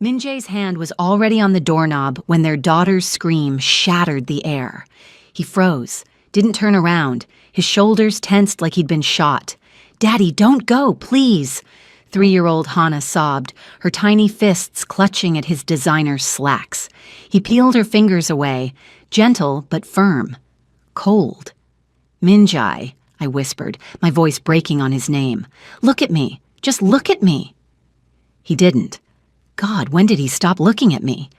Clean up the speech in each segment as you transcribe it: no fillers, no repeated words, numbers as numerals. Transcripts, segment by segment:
Minjae's hand was already on the doorknob when their daughter's scream shattered the air. He froze, didn't turn around, his shoulders tensed like he'd been shot. "Daddy, don't go, please!" 3-year-old Hannah sobbed, her tiny fists clutching at his designer slacks. He peeled her fingers away, gentle but firm. Cold. "Minjae," I whispered, my voice breaking on his name. "Look at me. Just look at me." He didn't. God, when did he stop looking at me?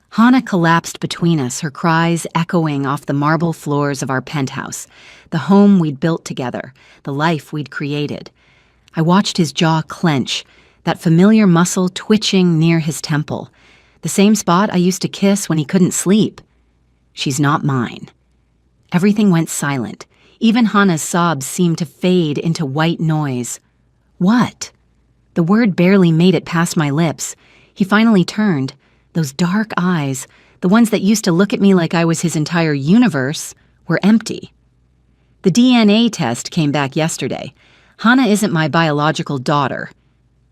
Hannah collapsed between us, her cries echoing off the marble floors of our penthouse, the home we'd built together, the life we'd created. I watched his jaw clench, that familiar muscle twitching near his temple, the same spot I used to kiss when he couldn't sleep. She's not mine. Everything went silent. Even Hannah's sobs seemed to fade into white noise. What? The word barely made it past my lips. He finally turned. Those dark eyes, the ones that used to look at me like I was his entire universe, were empty. "The DNA test came back yesterday. Hannah isn't my biological daughter."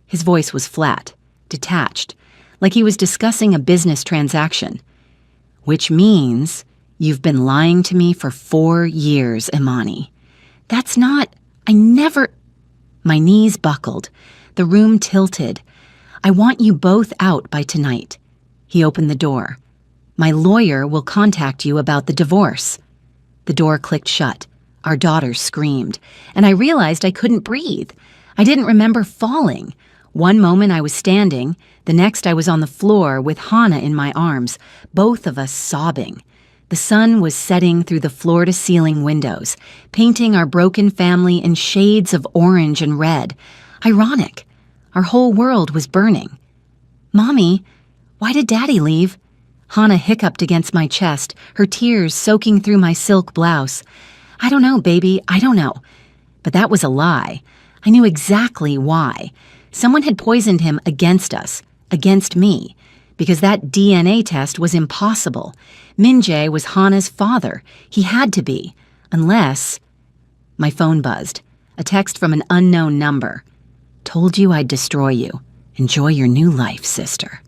His voice was flat, detached, like he was discussing a business transaction. "Which means you've been lying to me for 4 years, Imani." "That's not... I never..." My knees buckled. The room tilted. "I want you both out by tonight." He opened the door. "My lawyer will contact you about the divorce." The door clicked shut. Our daughter screamed, and I realized I couldn't breathe. I didn't remember falling. One moment I was standing, the next I was on the floor with Hannah in my arms, both of us sobbing. The sun was setting through the floor-to-ceiling windows, painting our broken family in shades of orange and red. Ironic. Our whole world was burning. "Mommy, why did Daddy leave?" Hannah hiccuped against my chest, her tears soaking through my silk blouse. "I don't know, baby, I don't know." But that was a lie. I knew exactly why. Someone had poisoned him against us, against me, because that DNA test was impossible. Minjae was Hannah's father. He had to be, unless... My phone buzzed. A text from an unknown number. "Told you I'd destroy you. Enjoy your new life, sister.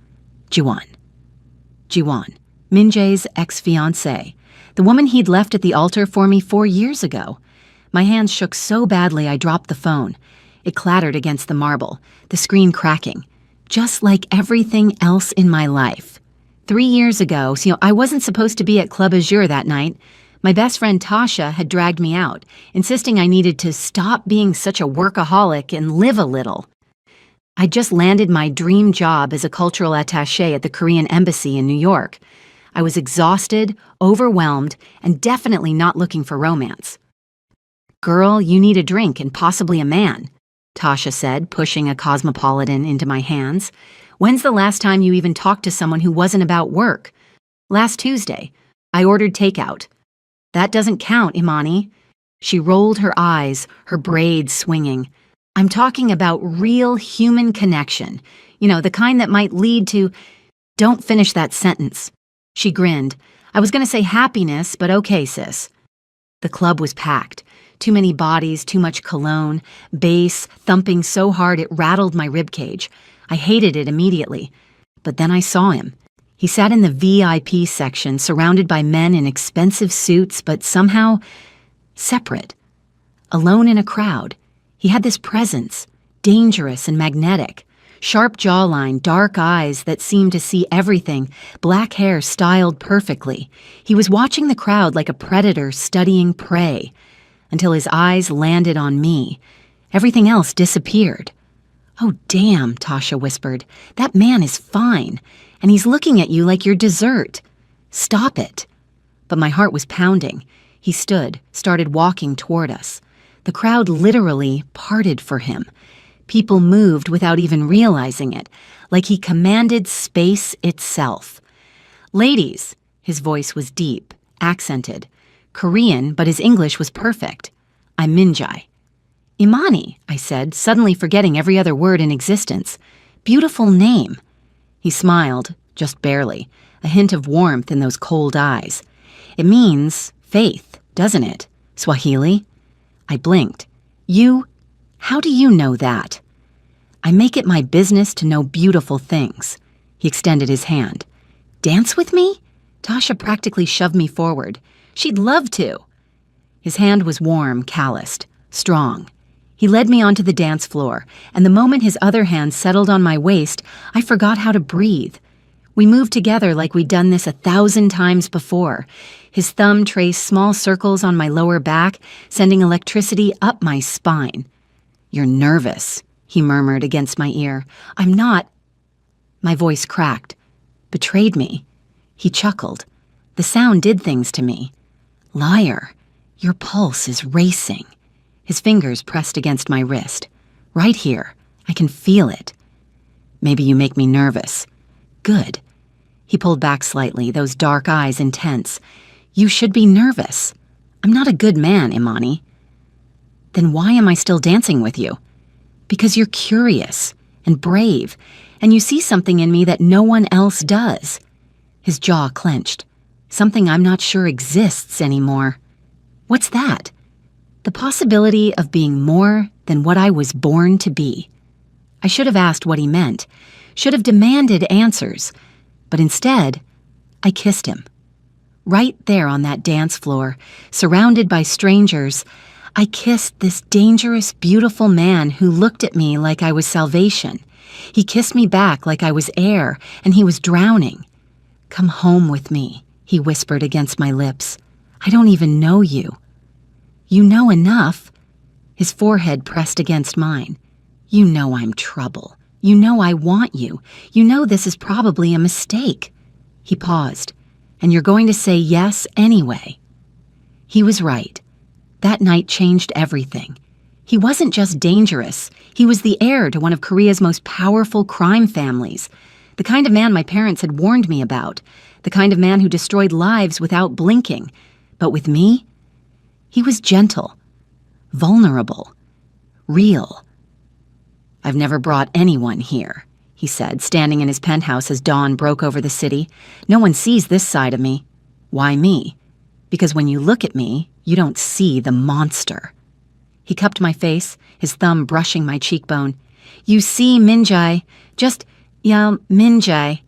Jiwan." Jiwan, Minjae's ex-fiancée, the woman he'd left at the altar for me 4 years ago. My hands shook so badly I dropped the phone. It clattered against the marble, the screen cracking, just like everything else in my life. 3 years ago, I wasn't supposed to be at Club Azure that night. My best friend Tasha had dragged me out, insisting I needed to stop being such a workaholic and live a little. I'd just landed my dream job as a cultural attaché at the Korean embassy in New York. I was exhausted, overwhelmed, and definitely not looking for romance. "Girl, you need a drink and possibly a man," Tasha said, pushing a Cosmopolitan into my hands. "When's the last time you even talked to someone who wasn't about work?" "Last Tuesday. I ordered takeout." "That doesn't count, Imani." She rolled her eyes, her braids swinging. "I'm talking about real human connection. The kind that might lead to..." "Don't finish that sentence." She grinned. "I was going to say happiness, but okay, sis." The club was packed. Too many bodies, too much cologne, bass thumping so hard it rattled my ribcage. I hated it immediately. But then I saw him. He sat in the VIP section, surrounded by men in expensive suits, but somehow separate. Alone in a crowd. He had this presence, dangerous and magnetic. Sharp jawline, dark eyes that seemed to see everything, black hair styled perfectly. He was watching the crowd like a predator studying prey, until his eyes landed on me. Everything else disappeared. "Oh, damn," Tasha whispered. "That man is fine, and he's looking at you like you're dessert. Stop it." But my heart was pounding. He stood, started walking toward us. The crowd literally parted for him. People moved without even realizing it, like he commanded space itself. "Ladies," his voice was deep, accented. Korean, but his English was perfect. "I'm Minjae." "Imani," I said, suddenly forgetting every other word in existence. "Beautiful name." He smiled, just barely, a hint of warmth in those cold eyes. "It means faith, doesn't it? Swahili?" I blinked. How do you know that?" "I make it my business to know beautiful things." He extended his hand. Dance with me? Tasha practically shoved me forward. She'd love to. His hand was warm, calloused, strong. He led me onto the dance floor, and the moment his other hand settled on my waist, I forgot how to breathe. We moved together like we'd done this 1,000 times before. His thumb traced small circles on my lower back, sending electricity up my spine. You're nervous, he murmured against my ear. I'm not. My voice cracked. Betrayed me. He chuckled. The sound did things to me. Liar, your pulse is racing. His fingers pressed against my wrist. Right here. I can feel it. Maybe you make me nervous. Good. He pulled back slightly, those dark eyes intense. You should be nervous. I'm not a good man, Imani. Then why am I still dancing with you? Because you're curious and brave, and you see something in me that no one else does. His jaw clenched. Something I'm not sure exists anymore. What's that? The possibility of being more than what I was born to be. I should have asked what he meant, should have demanded answers, but instead, I kissed him. Right there on that dance floor, surrounded by strangers, I kissed this dangerous, beautiful man who looked at me like I was salvation. He kissed me back like I was air, and he was drowning. Come home with me, he whispered against my lips. I don't even know you. You know enough. His forehead pressed against mine. You know I'm trouble. You know I want you. You know this is probably a mistake. He paused. And you're going to say yes anyway. He was right. That night changed everything. He wasn't just dangerous. He was the heir to one of Korea's most powerful crime families. The kind of man my parents had warned me about. The kind of man who destroyed lives without blinking. But with me, he was gentle, vulnerable, real. I've never brought anyone here, he said, standing in his penthouse as dawn broke over the city. No one sees this side of me. Why me? Because when you look at me, you don't see the monster. He cupped my face, his thumb brushing my cheekbone. You see, Minjai, Minjai.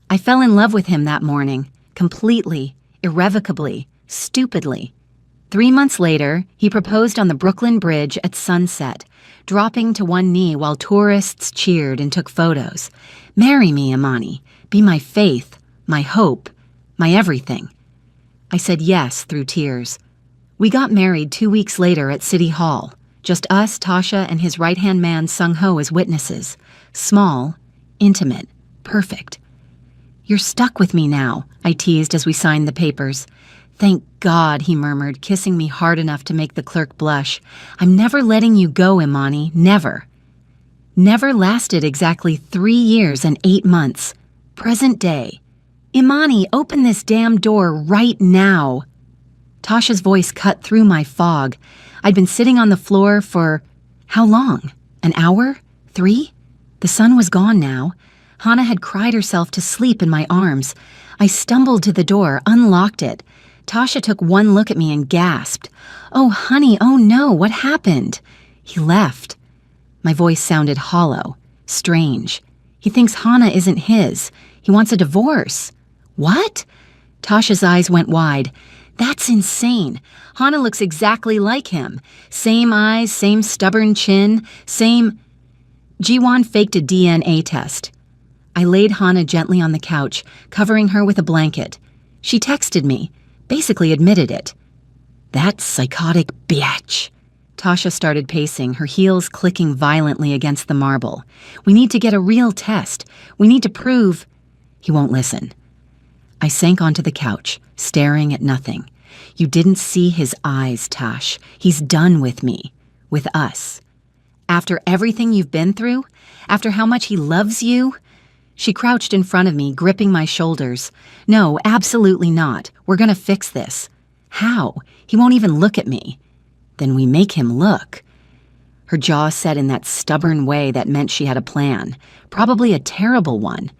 I fell in love with him that morning, completely, irrevocably, stupidly. 3 months later, he proposed on the Brooklyn Bridge at sunset, dropping to one knee while tourists cheered and took photos. Marry me, Imani. Be my faith, my hope, my everything. I said yes through tears. We got married 2 weeks later at City Hall. Just us, Tasha, and his right-hand man Sung-ho as witnesses. Small, intimate, perfect. You're stuck with me now, I teased as we signed the papers. Thank God, he murmured, kissing me hard enough to make the clerk blush. I'm never letting you go, Imani, never. Never lasted exactly 3 years and 8 months. Present day. Imani, open this damn door right now. Tasha's voice cut through my fog. I'd been sitting on the floor for how long? An hour? 3? The sun was gone now. Hana had cried herself to sleep in my arms. I stumbled to the door, unlocked it. Tasha took one look at me and gasped. Oh, honey, oh no, what happened? He left. My voice sounded hollow, strange. He thinks Hana isn't his. He wants a divorce. What? Tasha's eyes went wide. That's insane. Hana looks exactly like him. Same eyes, same stubborn chin, same... Jiwon faked a DNA test. I laid Hana gently on the couch, covering her with a blanket. She texted me, basically admitted it. That psychotic bitch. Tasha started pacing, her heels clicking violently against the marble. We need to get a real test. We need to prove... He won't listen. I sank onto the couch, staring at nothing. You didn't see his eyes, Tash. He's done with me. With us. After everything you've been through? After how much he loves you? She crouched in front of me, gripping my shoulders. No, absolutely not. We're gonna fix this. How? He won't even look at me. Then we make him look. Her jaw set in that stubborn way that meant she had a plan. Probably a terrible one.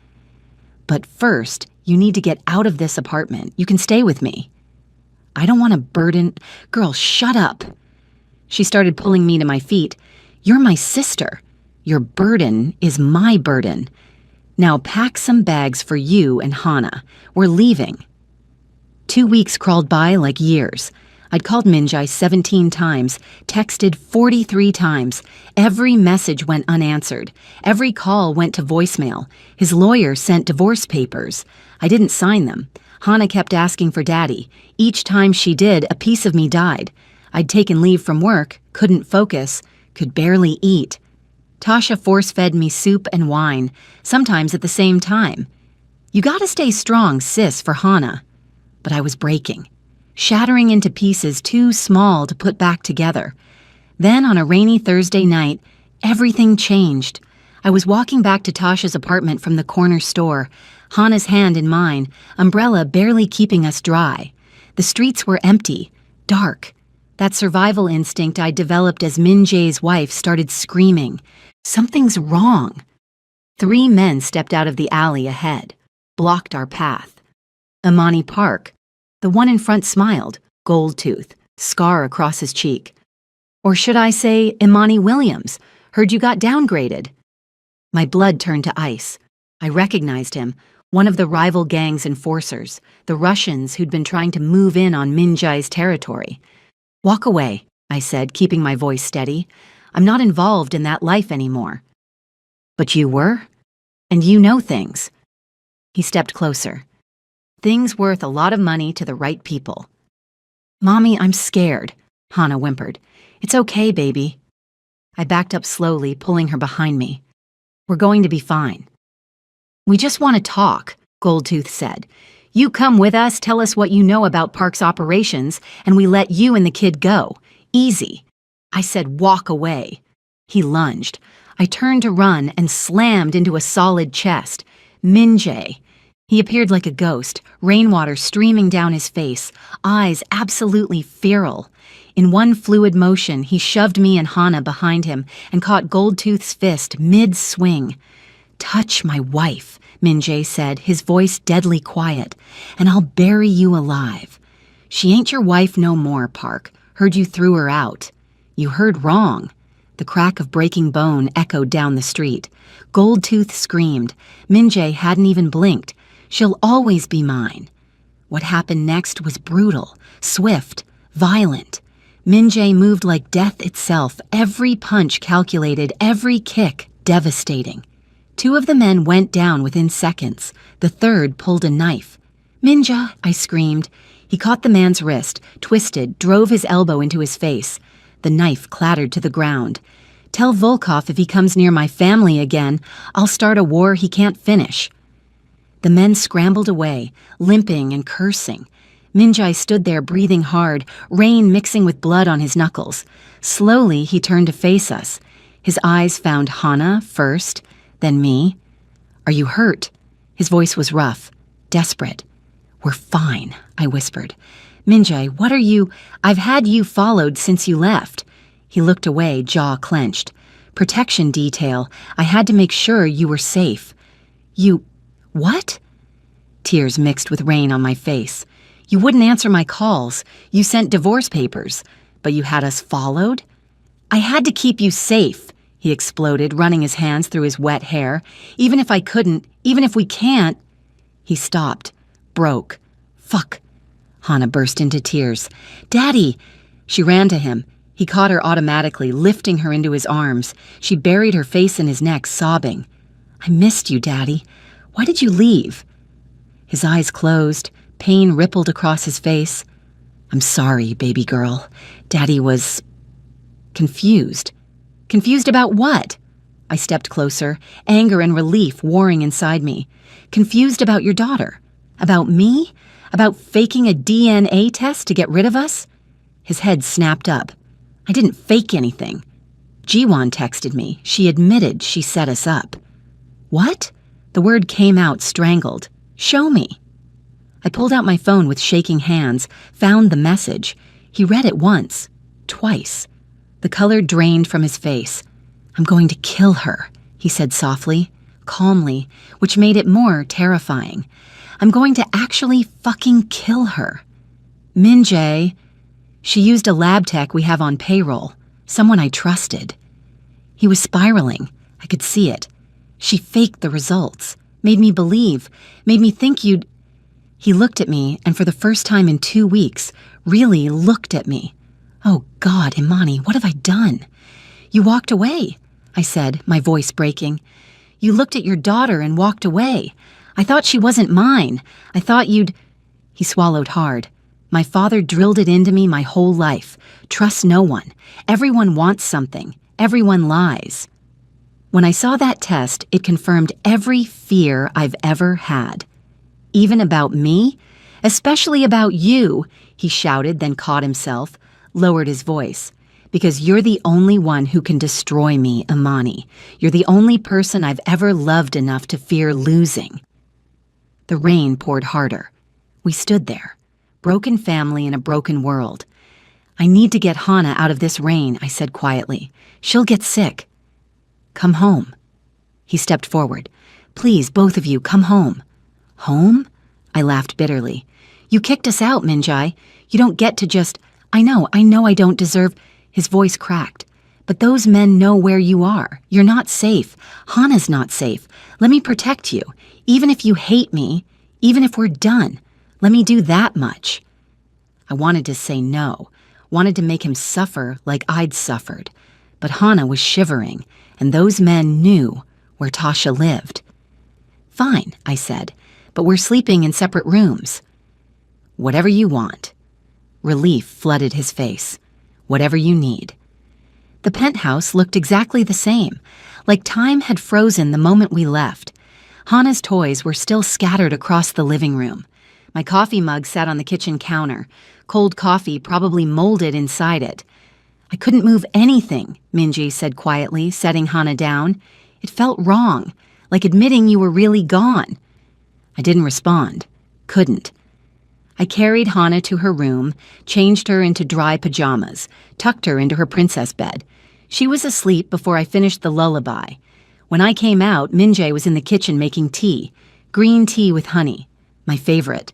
But first, you need to get out of this apartment. You can stay with me. I don't want to burden... Girl, shut up. She started pulling me to my feet. You're my sister. Your burden is my burden. Now pack some bags for you and Hana. We're leaving." 2 weeks crawled by like years. I'd called Minjai 17 times, texted 43 times. Every message went unanswered. Every call went to voicemail. His lawyer sent divorce papers. I didn't sign them. Hana kept asking for Daddy. Each time she did, a piece of me died. I'd taken leave from work, couldn't focus, could barely eat. Tasha force-fed me soup and wine, sometimes at the same time. "You gotta stay strong, sis, for Hana." But I was breaking, shattering into pieces too small to put back together. Then on a rainy Thursday night, everything changed. I was walking back to Tasha's apartment from the corner store, Hana's hand in mine, umbrella barely keeping us dry. The streets were empty, dark. That survival instinct I developed as Min Jae's wife started screaming, "Something's wrong." 3 men stepped out of the alley ahead, blocked our path. Imani Park. The one in front smiled, gold tooth, scar across his cheek. Or should I say Imani Williams? "Heard you got downgraded." My blood turned to ice. I recognized him, one of the rival gang's enforcers, the Russians who'd been trying to move in on Min Jae's territory. "Walk away," I said, keeping my voice steady. "I'm not involved in that life anymore." "But you were? And you know things." He stepped closer. "Things worth a lot of money to the right people." "Mommy, I'm scared," Hana whimpered. "It's okay, baby." I backed up slowly, pulling her behind me. "We're going to be fine." "We just want to talk," Goldtooth said. "You come with us, tell us what you know about Park's operations, and we let you and the kid go. Easy." I said, "Walk away." He lunged. I turned to run and slammed into a solid chest. Min Jae. He appeared like a ghost, rainwater streaming down his face, eyes absolutely feral. In one fluid motion, he shoved me and Hana behind him and caught Goldtooth's fist mid-swing. "Touch my wife," Min Jae said, his voice deadly quiet, "and I'll bury you alive." "She ain't your wife no more, Park. Heard you threw her out." "You heard wrong." The crack of breaking bone echoed down the street. Goldtooth screamed. Min Jae hadn't even blinked. "She'll always be mine." What happened next was brutal, swift, violent. Min Jae moved like death itself, every punch calculated, every kick devastating. 2 of the men went down within seconds. The third pulled a knife. "Minja!" I screamed. He caught the man's wrist, twisted, drove his elbow into his face. The knife clattered to the ground. "Tell Volkov if he comes near my family again, I'll start a war he can't finish." The men scrambled away, limping and cursing. Minjai stood there breathing hard, rain mixing with blood on his knuckles. Slowly, he turned to face us. His eyes found Hana first, then me. "Are you hurt?" His voice was rough, desperate. "We're fine," I whispered. "Minjai, what are you— I've had you followed since you left." He looked away, jaw clenched. "Protection detail. I had to make sure you were safe." "You— what?" Tears mixed with rain on my face. "You wouldn't answer my calls. You sent divorce papers. But you had us followed?" "I had to keep you safe," he exploded, running his hands through his wet hair. "Even if I couldn't, even if we can't—" He stopped, broke. "Fuck." Hana burst into tears. "Daddy!" She ran to him. He caught her automatically, lifting her into his arms. She buried her face in his neck, sobbing. "I missed you, Daddy. Why did you leave?" His eyes closed. Pain rippled across his face. "I'm sorry, baby girl." Daddy was confused. Confused about what? I stepped closer, anger and relief warring inside me. Confused about your daughter. About me? About faking a DNA test to get rid of us? His head snapped up. "I didn't fake anything." Jiwon texted me. She admitted she set us up. "What?" The word came out strangled. "Show me." I pulled out my phone with shaking hands, found the message. He read it once, twice. The color drained from his face. "I'm going to kill her," he said softly, calmly, which made it more terrifying. "I'm going to actually fucking kill her." Min Jae. She used a lab tech we have on payroll, someone I trusted. He was spiraling. I could see it. She faked the results. made me believe, made me think you'd... He looked at me, and for the first time in 2 weeks, really looked at me. Oh God, Imani, what have I done? You walked away, I said, my voice breaking. You looked at your daughter and walked away. I thought she wasn't mine. I thought you'd... He swallowed hard. My father drilled it into me my whole life. Trust no one. Everyone wants something. Everyone lies. When I saw that test, it confirmed every fear I've ever had. Even about me? Especially about you, he shouted, then caught himself, lowered his voice. Because you're the only one who can destroy me, Imani. You're the only person I've ever loved enough to fear losing. The rain poured harder. We stood there. Broken family in a broken world. I need to get Hana out of this rain, I said quietly. She'll get sick. Come home. He stepped forward. Please, both of you, come home. Home? I laughed bitterly. You kicked us out, Minjai. You don't get to just... I know I don't deserve... His voice cracked. But those men know where you are. You're not safe. Hana's not safe. Let me protect you. Even if you hate me, even if we're done. Let me do that much. I wanted to say no, wanted to make him suffer like I'd suffered. But Hana was shivering, and those men knew where Tasha lived. Fine, I said, but we're sleeping in separate rooms. Whatever you want. Relief flooded his face. Whatever you need. The penthouse looked exactly the same, like time had frozen the moment we left. Hana's toys were still scattered across the living room. My coffee mug sat on the kitchen counter, cold coffee probably molded inside it. I couldn't move anything, Minji said quietly, setting Hana down. It felt wrong, like admitting you were really gone. I didn't respond. Couldn't. I carried Hana to her room, changed her into dry pajamas, tucked her into her princess bed. She was asleep before I finished the lullaby. When I came out, Minjae was in the kitchen making tea, green tea with honey, my favorite.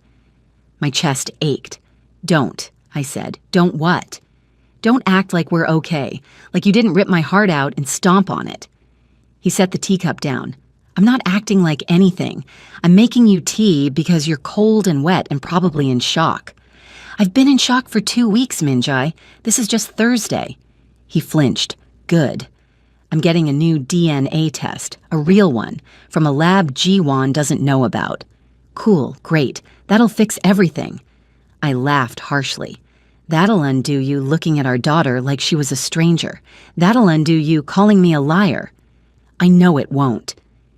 My chest ached. Don't, I said. Don't what? Don't act like we're okay, like you didn't rip my heart out and stomp on it. He set the teacup down. I'm not acting like anything. I'm making you tea because you're cold and wet and probably in shock. I've been in shock for 2 weeks, Minjai. This is just Thursday. He flinched. Good. I'm getting a new DNA test, a real one, from a lab Jiwan doesn't know about. Cool, great. That'll fix everything. I laughed harshly. That'll undo you looking at our daughter like she was a stranger. That'll undo you calling me a liar. I know it won't.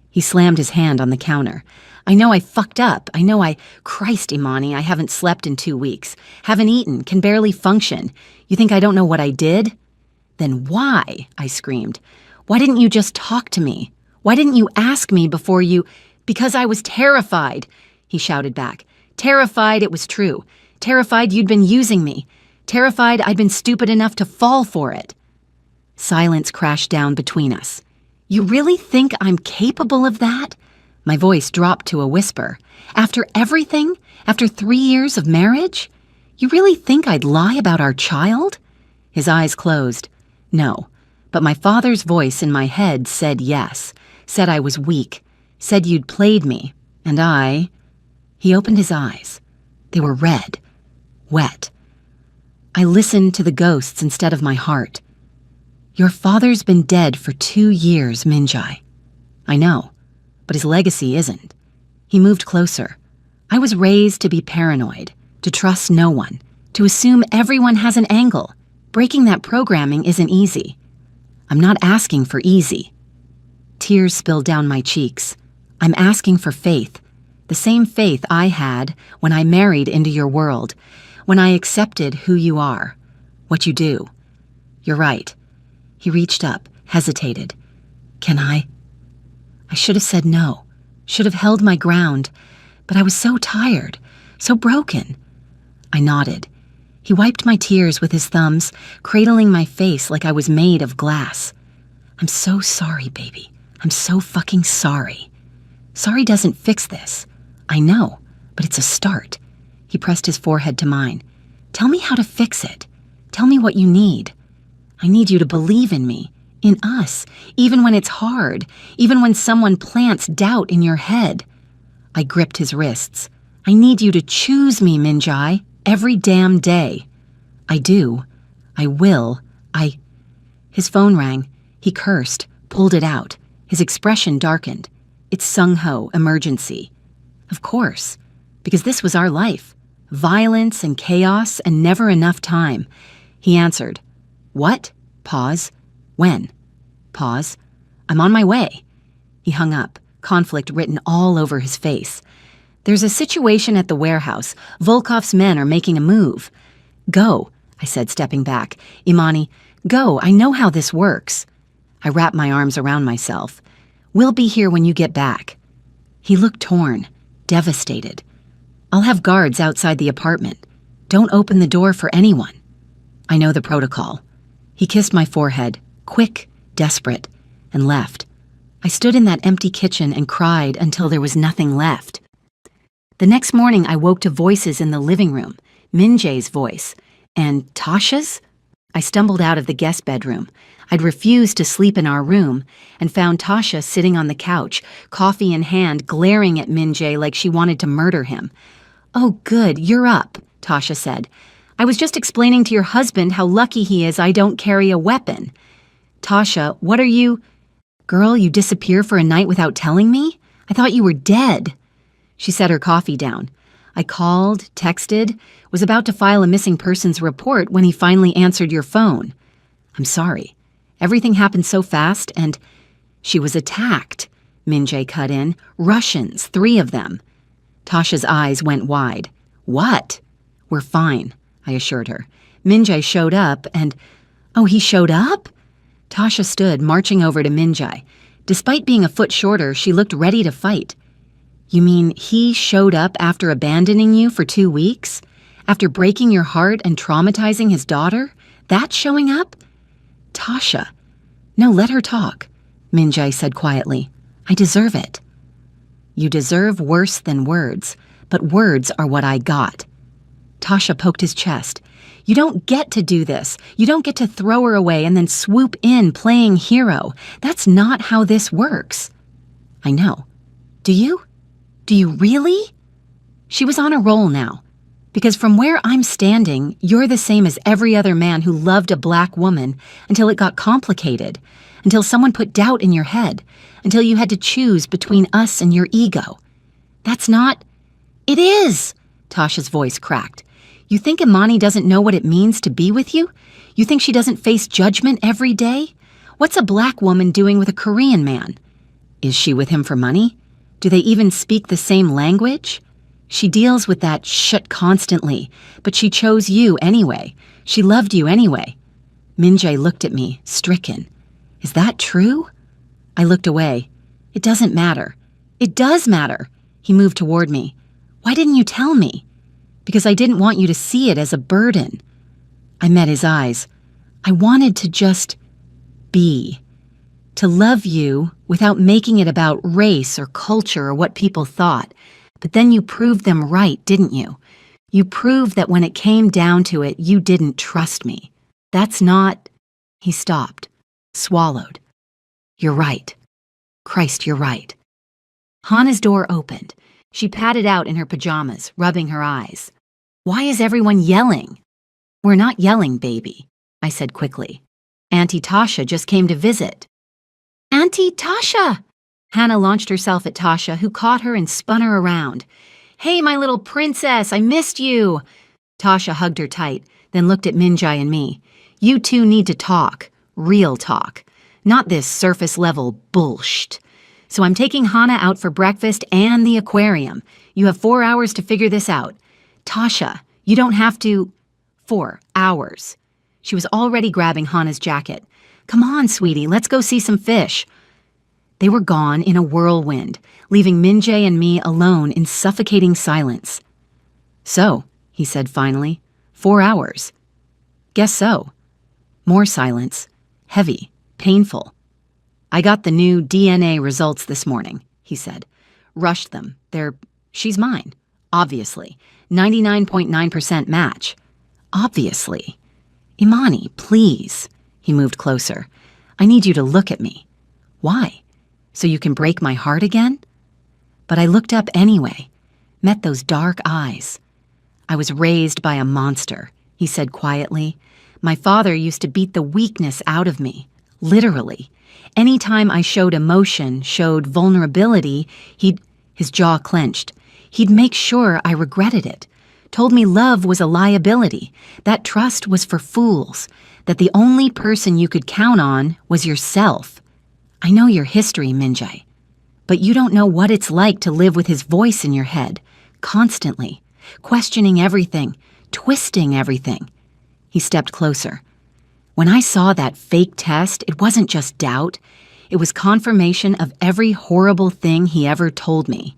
He slammed his hand on the counter. I know I fucked up. Christ, Imani, I haven't slept in 2 weeks. Haven't eaten, can barely function. You think I don't know what I did? Then why? I screamed. Why didn't you just talk to me? Why didn't you ask me before you... Because I was terrified, he shouted back. Terrified it was true. Terrified you'd been using me. Terrified I'd been stupid enough to fall for it. Silence crashed down between us. You really think I'm capable of that? My voice dropped to a whisper. After everything? After 3 years of marriage? You really think I'd lie about our child? His eyes closed. No, but my father's voice in my head said yes, said I was weak, said you'd played me, and I... He opened his eyes. They were red, wet. I listened to the ghosts instead of my heart. Your father's been dead for 2 years, Minjai. I know, but his legacy isn't. He moved closer. I was raised to be paranoid, to trust no one, to assume everyone has an angle. Breaking that programming isn't easy. I'm not asking for easy. Tears spilled down my cheeks. I'm asking for faith. The same faith I had when I married into your world, when I accepted who you are, what you do. You're right. He reached up, hesitated. Can I? I should have said no, should have held my ground, but I was so tired, so broken. I nodded. He wiped my tears with his thumbs, cradling my face like I was made of glass. I'm so sorry, baby. I'm so fucking sorry. Sorry doesn't fix this. I know, but it's a start. He pressed his forehead to mine. Tell me how to fix it. Tell me what you need. I need you to believe in me, In us, even when it's hard, even when someone plants doubt in your head. I gripped his wrists. I need you to choose me, Minjai, every damn day. I do. I will. His phone rang. He cursed, pulled it out. His expression darkened. It's Sung-ho, emergency. Of course, because this was our life. Violence and chaos and never enough time. He answered. What? Pause. When? Pause. I'm on my way. He hung up, conflict written all over his face. There's a situation at the warehouse. Volkov's men are making a move. Go, I said, stepping back. Imani, go, I know how this works. I wrapped my arms around myself. We'll be here when you get back. He looked torn, devastated. I'll have guards outside the apartment. Don't open the door for anyone. I know the protocol. He kissed my forehead, quick, desperate, and left. I stood in that empty kitchen and cried until there was nothing left. The next morning I woke to voices in the living room, Minjae's voice, and Tasha's? I stumbled out of the guest bedroom. I'd refused to sleep in our room and found Tasha sitting on the couch, coffee in hand, glaring at Minjae like she wanted to murder him. Oh, good, you're up, Tasha said. I was just explaining to your husband how lucky he is I don't carry a weapon. Tasha, what are you... Girl, you disappear for a night without telling me? I thought you were dead. She set her coffee down. I called, texted, was about to file a missing persons report when he finally answered your phone. I'm sorry. Everything happened so fast and... She was attacked, Minjae cut in. Russians, 3 of them. Tasha's eyes went wide. What? We're fine, I assured her. Minjae showed up and... Oh, he showed up? Tasha stood, marching over to Minjae. Despite being a foot shorter, she looked ready to fight. You mean he showed up after abandoning you for 2 weeks? After breaking your heart and traumatizing his daughter? That's showing up? Tasha. No, let her talk, Minjae said quietly. I deserve it. You deserve worse than words, but words are what I got. Tasha poked his chest. You don't get to do this. You don't get to throw her away and then swoop in playing hero. That's not how this works. I know. Do you? Do you really? She was on a roll now. Because from where I'm standing, you're the same as every other man who loved a black woman until it got complicated, until someone put doubt in your head, until you had to choose between us and your ego. That's not... It is! Tasha's voice cracked. You think Imani doesn't know what it means to be with you? You think she doesn't face judgment every day? What's a black woman doing with a Korean man? Is she with him for money? Do they even speak the same language? She deals with that shit constantly, but she chose you anyway. She loved you anyway. Minjae looked at me, stricken. Is that true? I looked away. It doesn't matter. It does matter. He moved toward me. Why didn't you tell me? Because I didn't want you to see it as a burden. I met his eyes. I wanted to just be. To love you without making it about race or culture or what people thought. But then you proved them right, didn't you? You proved that when it came down to it, you didn't trust me. That's not... He stopped, swallowed. You're right. Christ, you're right. Hana's door opened. She padded out in her pajamas, rubbing her eyes. Why is everyone yelling? We're not yelling, baby, I said quickly. Auntie Tasha just came to visit. Auntie Tasha! Hana launched herself at Tasha, who caught her and spun her around. Hey, my little princess, I missed you. Tasha hugged her tight, then looked at Minjae and me. You two need to talk, real talk, not this surface-level bullshit. So I'm taking Hana out for breakfast and the aquarium. You have 4 hours to figure this out. Tasha, you don't have to... 4 hours. She was already grabbing Hana's jacket. Come on, sweetie, let's go see some fish. They were gone in a whirlwind, leaving Minjae and me alone in suffocating silence. So, he said finally, 4 hours. Guess so. More silence. Heavy. Painful. I got the new DNA results this morning, he said. Rushed them. She's mine. Obviously. 99.9% match. Obviously. Imani, please. He moved closer. I need you to look at me. Why? So you can break my heart again? But I looked up anyway, met those dark eyes. I was raised by a monster, he said quietly. My father used to beat the weakness out of me, literally. Anytime I showed emotion, showed vulnerability, his jaw clenched. He'd make sure I regretted it. Told me love was a liability, that trust was for fools, that the only person you could count on was yourself. I know your history, Minjae, but you don't know what it's like to live with his voice in your head, constantly, questioning everything, twisting everything. He stepped closer. When I saw that fake test, it wasn't just doubt. It was confirmation of every horrible thing he ever told me.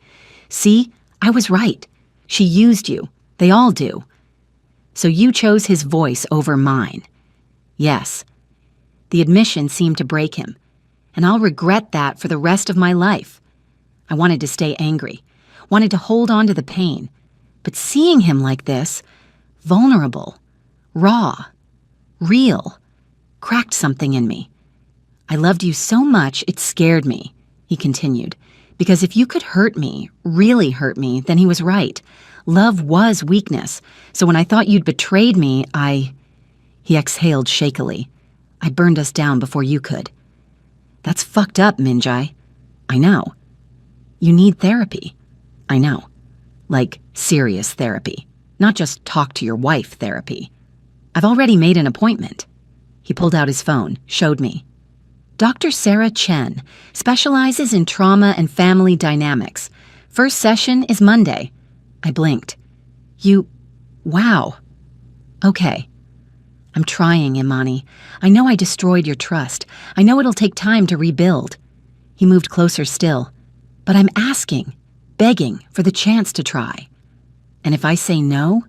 See, I was right. She used you. They all do. So you chose his voice over mine. Yes. The admission seemed to break him, and I'll regret that for the rest of my life. I wanted to stay angry, wanted to hold on to the pain, but seeing him like this, vulnerable, raw, real, cracked something in me. I loved you so much it scared me, he continued, because if you could hurt me, really hurt me, then he was right. Love was weakness, so when I thought you'd betrayed me, He exhaled shakily. I burned us down before you could. That's fucked up, Minjae. I know. You need therapy. I know. Like serious therapy, not just talk to your wife therapy. I've already made an appointment. He pulled out his phone, showed me. Dr. Sarah Chen specializes in trauma and family dynamics. First session is Monday. I blinked. Wow. Okay. I'm trying, Imani. I know I destroyed your trust. I know it'll take time to rebuild. He moved closer still. But I'm asking, begging for the chance to try. And if I say no,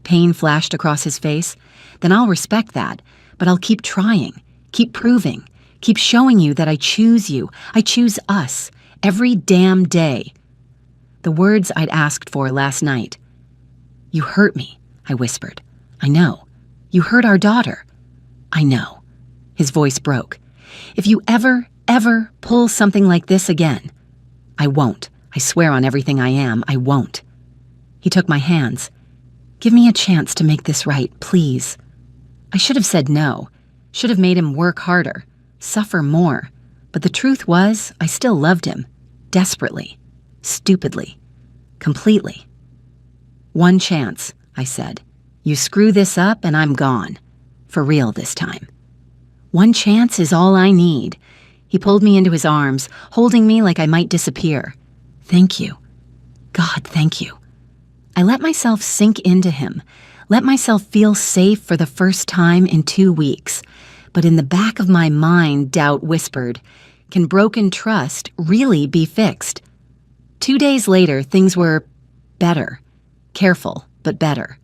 pain flashed across his face, then I'll respect that, but I'll keep trying, keep proving, keep showing you that I choose you. I choose us, every damn day. The words I'd asked for last night. You hurt me, I whispered. I know. You hurt our daughter. I know. His voice broke. If you ever pull something like this again, I won't. I swear on everything I am, I won't. He took my hands. Give me a chance to make this right, please. I should have said no. Should have made him work harder, suffer more. But the truth was, I still loved him. Desperately. Stupidly. Completely. One chance, I said. You screw this up and I'm gone. For real this time. One chance is all I need. He pulled me into his arms, holding me like I might disappear. Thank you. God, thank you. I let myself sink into him, let myself feel safe for the first time in 2 weeks. But in the back of my mind, doubt whispered, can broken trust really be fixed? 2 days later, things were better. Careful, but better.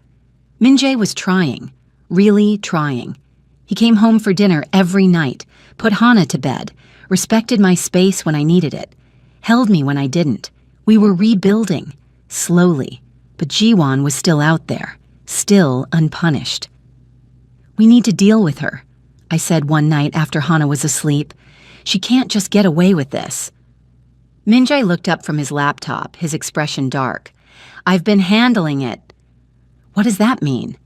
Minjae was trying, really trying. He came home for dinner every night, put Hana to bed, respected my space when I needed it, held me when I didn't. We were rebuilding, slowly, but Jiwon was still out there, still unpunished. We need to deal with her, I said one night after Hana was asleep. She can't just get away with this. Minjae looked up from his laptop, his expression dark. I've been handling it. What does that mean?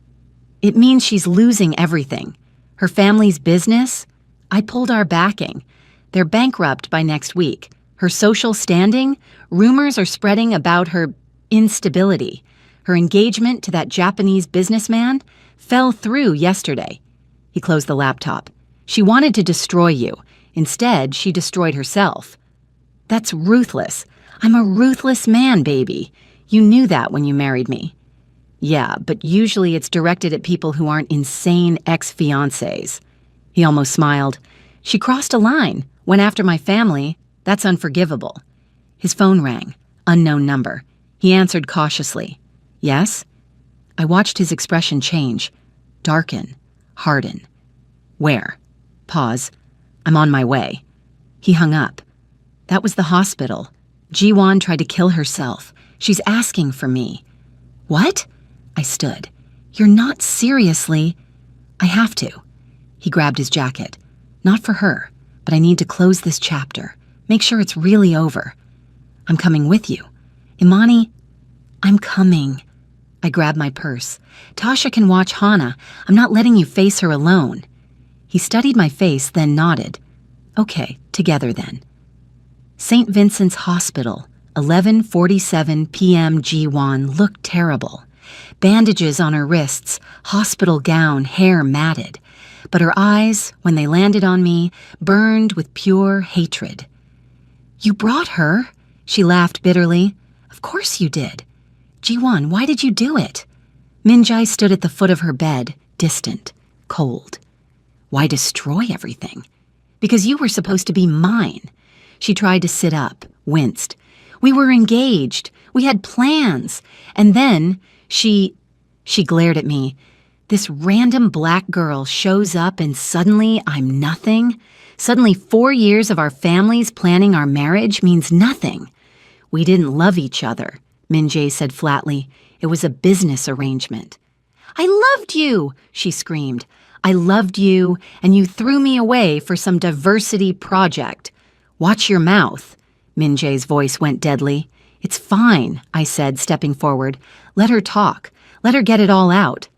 It means she's losing everything. Her family's business? I pulled our backing. They're bankrupt by next week. Her social standing? Rumors are spreading about her instability. Her engagement to that Japanese businessman fell through yesterday. He closed the laptop. She wanted to destroy you. Instead, she destroyed herself. That's ruthless. I'm a ruthless man, baby. You knew that when you married me. Yeah, but usually it's directed at people who aren't insane ex-fiancés. He almost smiled. She crossed a line, went after my family. That's unforgivable. His phone rang. Unknown number. He answered cautiously. Yes? I watched his expression change. Darken. Harden. Where? Pause. I'm on my way. He hung up. That was the hospital. Jiwon tried to kill herself. She's asking for me. What? I stood. You're not seriously... I have to. He grabbed his jacket. Not for her. but I need to close this chapter. Make sure it's really over. I'm coming with you. Imani, I'm coming. I grab my purse. Tasha can watch Hana. I'm not letting you face her alone. He studied my face, then nodded. Okay, together then. St. Vincent's Hospital, 11:47 p.m. G1 looked terrible. Bandages on her wrists, hospital gown, hair matted. But her eyes, when they landed on me, burned with pure hatred. You brought her? She laughed bitterly. Of course you did. G1, why did you do it? Minjai stood at the foot of her bed, distant, cold. Why destroy everything? Because you were supposed to be mine. She tried to sit up, winced. We were engaged. We had plans. And then she glared at me. This random black girl shows up and suddenly I'm nothing? Suddenly 4 years of our families planning our marriage means nothing. We didn't love each other, Minjay said flatly. It was a business arrangement. I loved you, she screamed. I loved you, and you threw me away for some diversity project. Watch your mouth. Minjay's voice went deadly. It's fine, I said, stepping forward. Let her talk. Let her get it all out.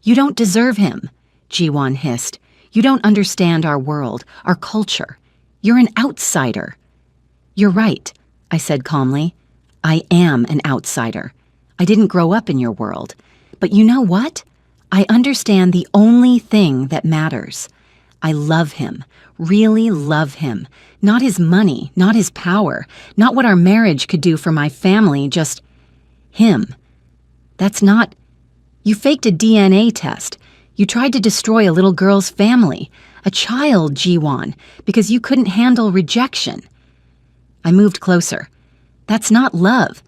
You don't deserve him, Jiwon hissed. You don't understand our world, our culture. You're an outsider. You're right, I said calmly. I am an outsider. I didn't grow up in your world. But you know what? I understand the only thing that matters. I love him, really love him. Not his money, not his power, not what our marriage could do for my family, just him. That's not... You faked a DNA test. You tried to destroy a little girl's family, a child, Jiwon, because you couldn't handle rejection. I moved closer. That's not love.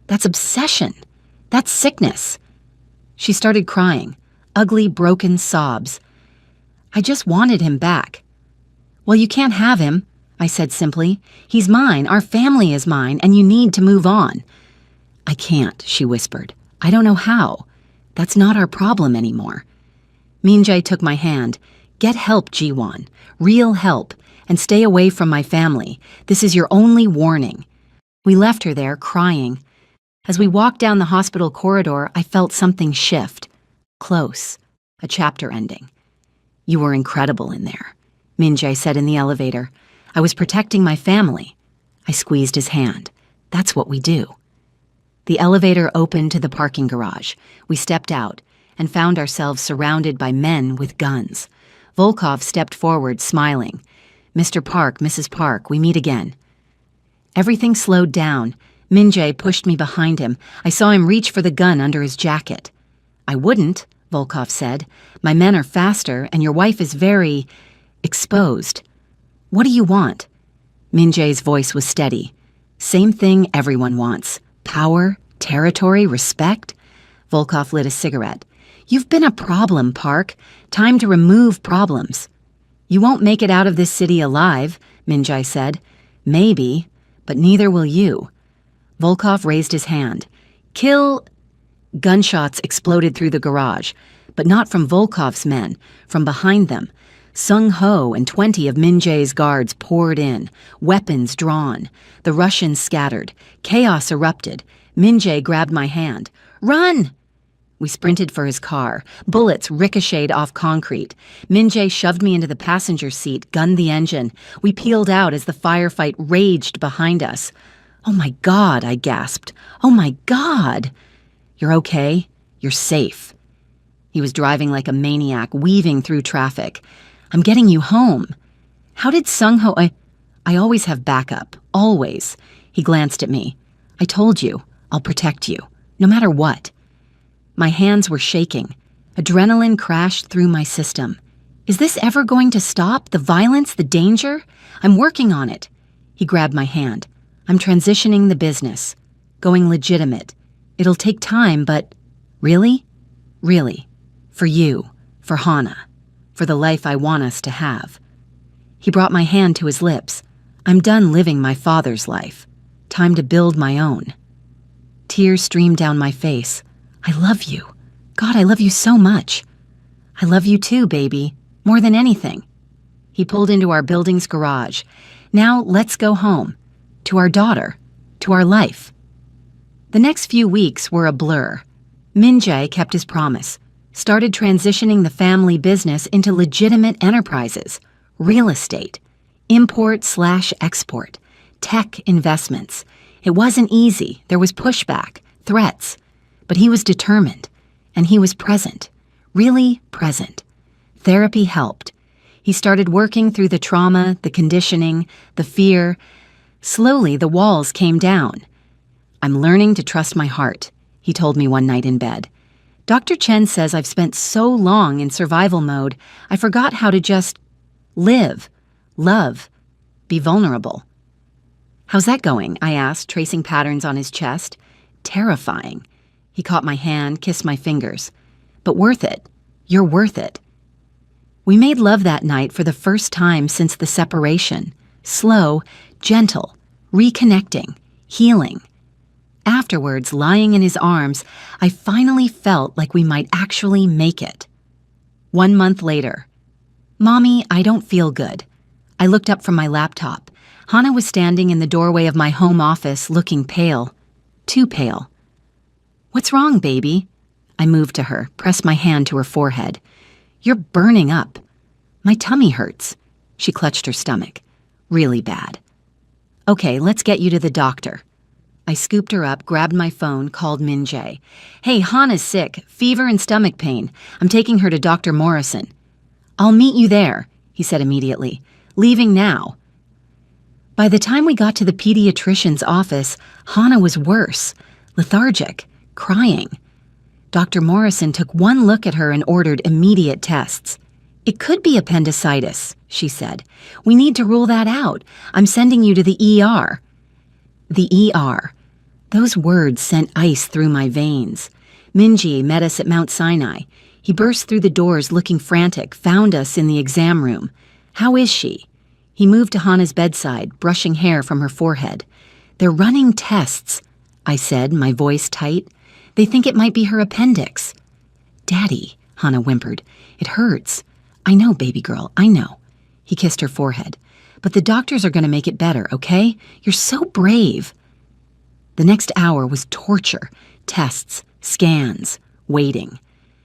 That's obsession. That's sickness. She started crying, ugly, broken sobs. I just wanted him back. Well, you can't have him, I said simply. He's mine, our family is mine, and you need to move on. I can't, she whispered. I don't know how. That's not our problem anymore. Minjay took my hand. Get help, Jiwon. Real help. And stay away from my family. This is your only warning. We left her there, crying. As we walked down the hospital corridor, I felt something shift. Close. A chapter ending. You were incredible in there, Minjay said in the elevator. I was protecting my family. I squeezed his hand. That's what we do. The elevator opened to the parking garage. We stepped out and found ourselves surrounded by men with guns. Volkov stepped forward, smiling. Mr. Park, Mrs. Park, we meet again. Everything slowed down. Minjay pushed me behind him. I saw him reach for the gun under his jacket. I wouldn't, Volkov said. My men are faster, and your wife is very... exposed. What do you want? Minjay's voice was steady. Same thing everyone wants. Power, territory, respect. Volkov lit a cigarette. You've been a problem, Park. Time to remove problems. You won't make it out of this city alive, Minjay said. Maybe, but neither will you. Volkov raised his hand. Kill... Gunshots exploded through the garage, but not from Volkov's men, from behind them. Sung Ho and 20 of Minjay's guards poured in, weapons drawn. The Russians scattered. Chaos erupted. Minjay grabbed my hand. Run! We sprinted for his car. Bullets ricocheted off concrete. Minjay shoved me into the passenger seat, gunned the engine. We peeled out as the firefight raged behind us. Oh my God, I gasped. Oh my God! You're okay? You're safe. He was driving like a maniac, weaving through traffic. I'm getting you home. How did Sung-ho... I always have backup. Always. He glanced at me. I told you. I'll protect you. No matter what. My hands were shaking. Adrenaline crashed through my system. Is this ever going to stop? The violence? The danger? I'm working on it. He grabbed my hand. I'm transitioning the business. Going legitimate. It'll take time, but... Really? Really. For you. For Hana. For the life I want us to have. He brought my hand to his lips. I'm done living my father's life. Time to build my own. Tears streamed down my face. I love you. God, I love you so much. I love you too, baby. More than anything. He pulled into our building's garage. Now let's go home. To our daughter. To our life. The next few weeks were a blur. Min-jae kept his promise, started transitioning the family business into legitimate enterprises, real estate, import/export, tech investments. It wasn't easy. There was pushback, threats. But he was determined, and he was present, really present. Therapy helped. He started working through the trauma, the conditioning, the fear. Slowly, the walls came down. "I'm learning to trust my heart," he told me one night in bed. "Dr. Chen says I've spent so long in survival mode, I forgot how to just live, love, be vulnerable." "How's that going?" I asked, tracing patterns on his chest. "Terrifying." He caught my hand, kissed my fingers. "But worth it. You're worth it." We made love that night for the first time since the separation. Slow, gentle, reconnecting, healing. Afterwards, lying in his arms, I finally felt like we might actually make it. 1 month later. "Mommy, I don't feel good." I looked up from my laptop. Hana was standing in the doorway of my home office, looking pale. Too pale. "What's wrong, baby?" I moved to her, pressed my hand to her forehead. "You're burning up." "My tummy hurts." She clutched her stomach. "Really bad." "Okay, let's get you to the doctor." I scooped her up, grabbed my phone, called Min-jae. "Hey, Hana's sick, fever and stomach pain. I'm taking her to Dr. Morrison." "I'll meet you there," he said immediately. "Leaving now." By the time we got to the pediatrician's office, Hana was worse, lethargic, crying. Dr. Morrison took one look at her and ordered immediate tests. "It could be appendicitis," she said. "We need to rule that out. I'm sending you to the ER." The ER. Those words sent ice through my veins. Min-jae met us at Mount Sinai. He burst through the doors looking frantic, found us in the exam room. "How is she?" He moved to Hana's bedside, brushing hair from her forehead. "They're running tests," I said, my voice tight. "They think it might be her appendix." "Daddy," Hana whimpered, "it hurts." "I know, baby girl, I know." He kissed her forehead. "But the doctors are going to make it better, okay? You're so brave." The next hour was torture. Tests, scans, waiting.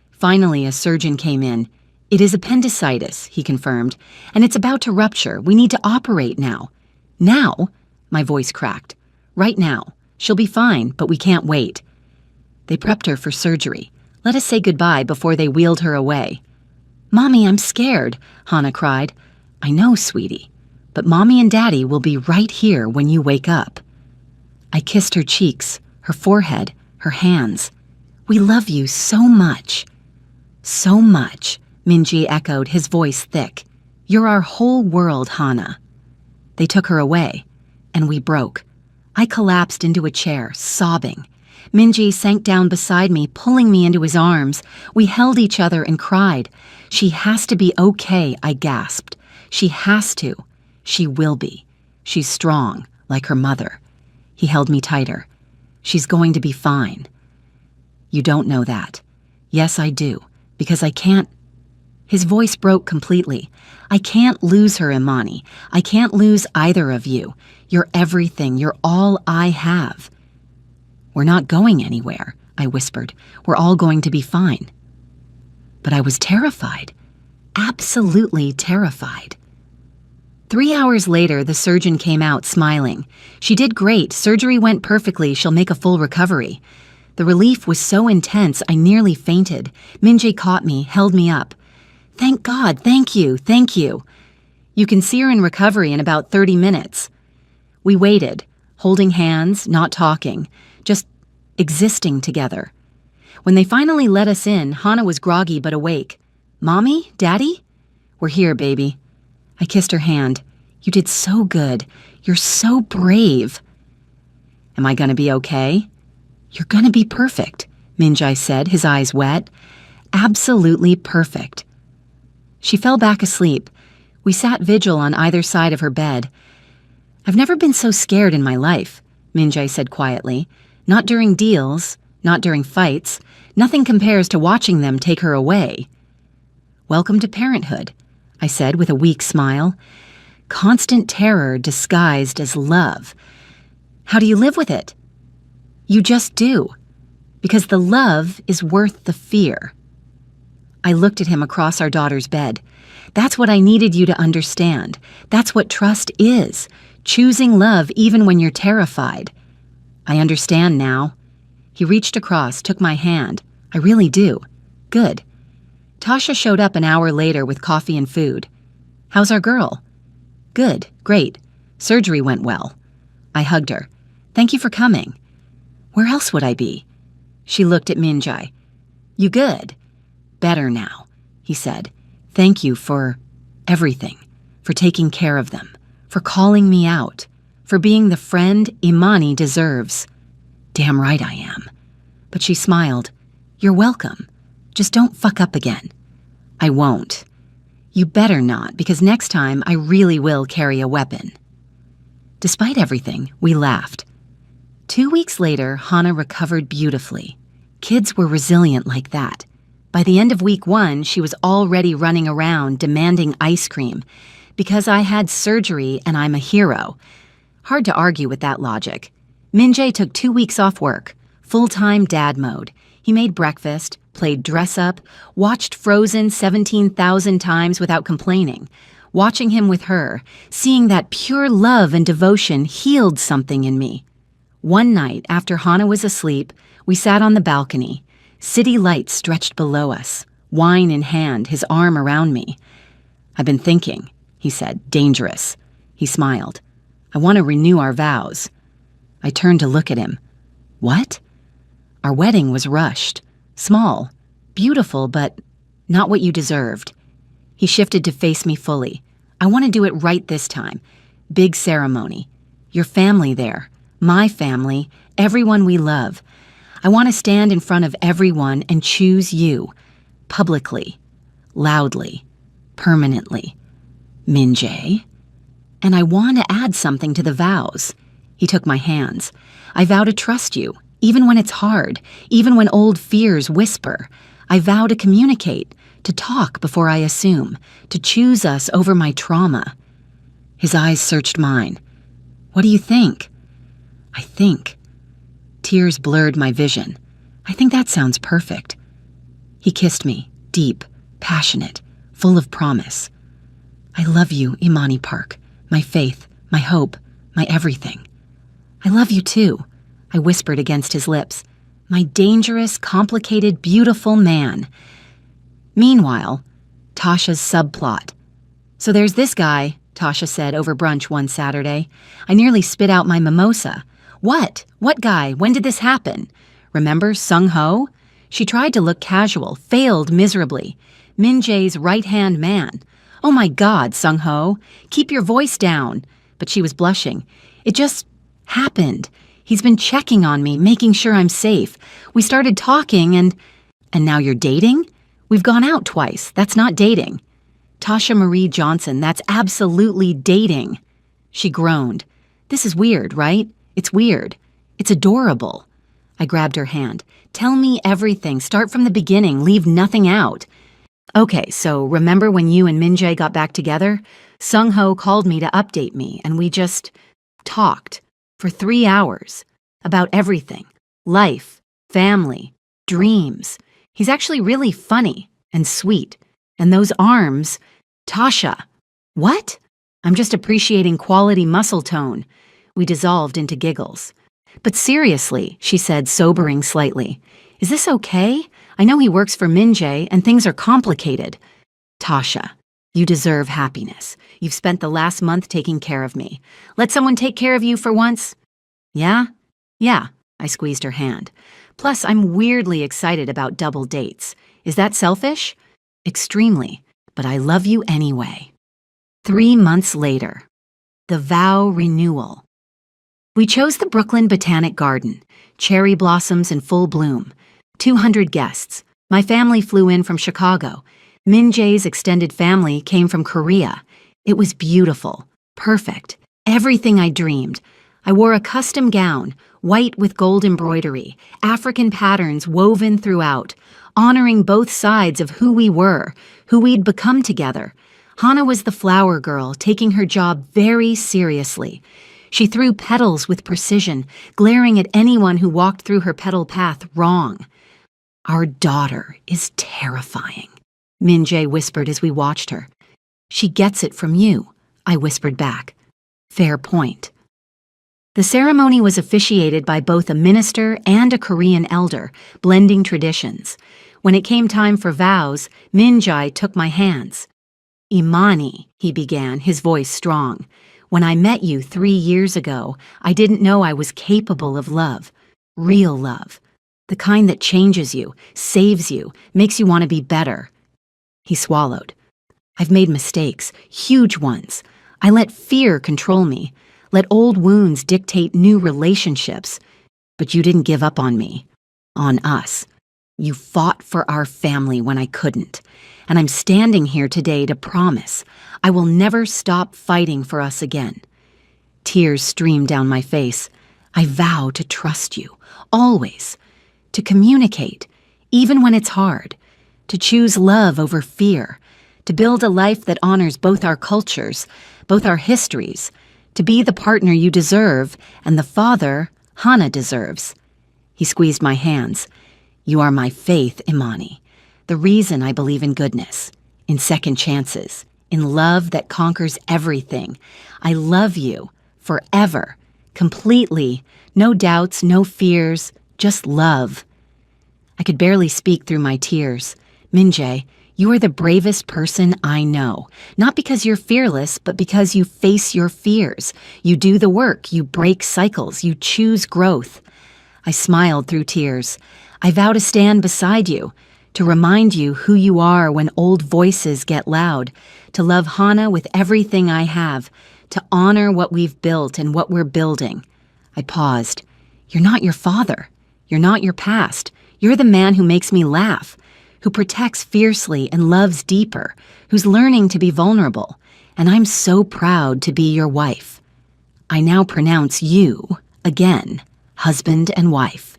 Finally, a surgeon came in. "It is appendicitis," he confirmed, "and it's about to rupture. We need to operate now." "Now?" My voice cracked. "Right now. She'll be fine, but we can't wait." They prepped her for surgery. Let us say goodbye before they wheeled her away. "Mommy, I'm scared," Hana cried. "I know, sweetie, but Mommy and Daddy will be right here when you wake up." I kissed her cheeks, her forehead, her hands. "We love you so much." "So much," Min-jae echoed, his voice thick. "You're our whole world, Hana." They took her away, and we broke. I collapsed into a chair, sobbing. Min-jae sank down beside me, pulling me into his arms. We held each other and cried. "She has to be okay," I gasped. "She has to. She will be. She's strong, like her mother." He held me tighter. "She's going to be fine." "You don't know that." "Yes, I do, because I can't." His voice broke completely. "I can't lose her, Imani. I can't lose either of you. You're everything. You're all I have." "We're not going anywhere," I whispered. "We're all going to be fine." But I was terrified. Absolutely terrified. 3 hours later, the surgeon came out smiling. "She did great. Surgery went perfectly. She'll make a full recovery." The relief was so intense, I nearly fainted. Min-jae caught me, held me up. "Thank God, thank you, thank you." "You can see her in recovery in about 30 minutes. We waited, holding hands, not talking, just existing together. When they finally let us in, Hana was groggy but awake. "Mommy? Daddy?" "We're here, baby." I kissed her hand. "You did so good. You're so brave." "Am I gonna be okay?" "You're gonna be perfect," Min-jae said, his eyes wet. "Absolutely perfect." She fell back asleep. We sat vigil on either side of her bed. "I've never been so scared in my life," Min-jae said quietly. "Not during deals, not during fights. Nothing compares to watching them take her away." "Welcome to parenthood." I said with a weak smile. Constant terror disguised as love. How do you live with it? You just do, because the love is worth the fear. I looked at him across our daughter's bed. That's what I needed you to understand. That's what trust is, choosing love even when you're terrified. I understand now. He reached across, took my hand. I really do. Good. Tasha showed up an hour later with coffee and food. How's our girl? Good, great. Surgery went well. I hugged her. Thank you for coming. Where else would I be? She looked at Minjay. You good? Better now, he said. Thank you for everything, for taking care of them, for calling me out, for being the friend Imani deserves. Damn right I am. But she smiled. You're welcome. Just don't fuck up again. I won't. You better not, because next time I really will carry a weapon. Despite everything, we laughed. 2 weeks later, Hannah recovered beautifully. Kids were resilient like that. By the end of week 1, she was already running around demanding ice cream. Because I had surgery and I'm a hero. Hard to argue with that logic. Minjay took 2 weeks off work, full-time dad mode. He made breakfast, played dress-up, watched Frozen 17,000 times without complaining. Watching him with her, seeing that pure love and devotion healed something in me. One night, after Hannah was asleep, we sat on the balcony. City lights stretched below us, wine in hand, his arm around me. I've been thinking, he said, dangerous. He smiled. I want to renew our vows. I turned to look at him. What? Our wedding was rushed. Small, beautiful, but not what you deserved. He shifted to face me fully. I want to do it right this time. Big ceremony. Your family there. My family. Everyone we love. I want to stand in front of everyone and choose you. Publicly. Loudly. Permanently. Minjay. And I want to add something to the vows. He took my hands. I vow to trust you, even when it's hard, even when old fears whisper. I vow to communicate, to talk before I assume, to choose us over my trauma. His eyes searched mine. What do you think? I think. Tears blurred my vision. I think that sounds perfect. He kissed me, deep, passionate, full of promise. I love you, Imani Park, my faith, my hope, my everything. I love you too, I whispered against his lips. My dangerous, complicated, beautiful man. Meanwhile, Tasha's subplot. So there's this guy, Tasha said over brunch one Saturday. I nearly spit out my mimosa. What? What guy? When did this happen? Remember Sung Ho? She tried to look casual, failed miserably. Minjay's right-hand man. Oh my God, Sung Ho, keep your voice down. But she was blushing. It just happened. He's been checking on me, making sure I'm safe. We started talking and now you're dating? We've gone out twice. That's not dating. Tasha Marie Johnson, that's absolutely dating. She groaned. This is weird, right? It's weird. It's adorable. I grabbed her hand. Tell me everything. Start from the beginning. Leave nothing out. Okay, so remember when you and Minjay got back together? Sung Ho called me to update me, and we just talked for 3 hours about everything. Life, family, dreams. He's actually really funny and sweet. And those arms, Tasha. What? I'm just appreciating quality muscle tone. We dissolved into giggles. But seriously, she said, sobering slightly. Is this okay? I know he works for Minjay and things are complicated. Tasha, you deserve happiness. You've spent the last month taking care of me. Let someone take care of you for once? Yeah? Yeah, I squeezed her hand. Plus, I'm weirdly excited about double dates. Is that selfish? Extremely, but I love you anyway. 3 months later. The vow renewal. We chose the Brooklyn Botanic Garden, cherry blossoms in full bloom. 200 guests. My family flew in from Chicago. Minjay's extended family came from Korea. It was beautiful, perfect, everything I dreamed. I wore a custom gown, white with gold embroidery, African patterns woven throughout, honoring both sides of who we were, who we'd become together. Hana was the flower girl, taking her job very seriously. She threw petals with precision, glaring at anyone who walked through her petal path wrong. "Our daughter is terrifying," Min-jae whispered as we watched her. "She gets it from you," I whispered back. "Fair point." The ceremony was officiated by both a minister and a Korean elder, blending traditions. When it came time for vows, Min-jae took my hands. "Imani," he began, his voice strong. "When I met you 3 years ago, I didn't know I was capable of love. Real love. The kind that changes you, saves you, makes you want to be better." He swallowed. "I've made mistakes, huge ones. I let fear control me, let old wounds dictate new relationships. But you didn't give up on me, on us. You fought for our family when I couldn't. And I'm standing here today to promise I will never stop fighting for us again." Tears streamed down my face. "I vow to trust you, always. To communicate, even when it's hard. To choose love over fear. To build a life that honors both our cultures, both our histories. To be the partner you deserve and the father Hana deserves." He squeezed my hands. "You are my faith, Imani. The reason I believe in goodness, in second chances, in love that conquers everything. I love you, forever, completely, no doubts, no fears, just love." I could barely speak through my tears. "Min-jae, you are the bravest person I know. Not because you're fearless, but because you face your fears. You do the work, you break cycles, you choose growth." I smiled through tears. "I vow to stand beside you, to remind you who you are when old voices get loud, to love Hana with everything I have, to honor what we've built and what we're building." I paused. "You're not your father. You're not your past. You're the man who makes me laugh, who protects fiercely and loves deeper, who's learning to be vulnerable. And I'm so proud to be your wife. I now pronounce you, again, husband and wife,"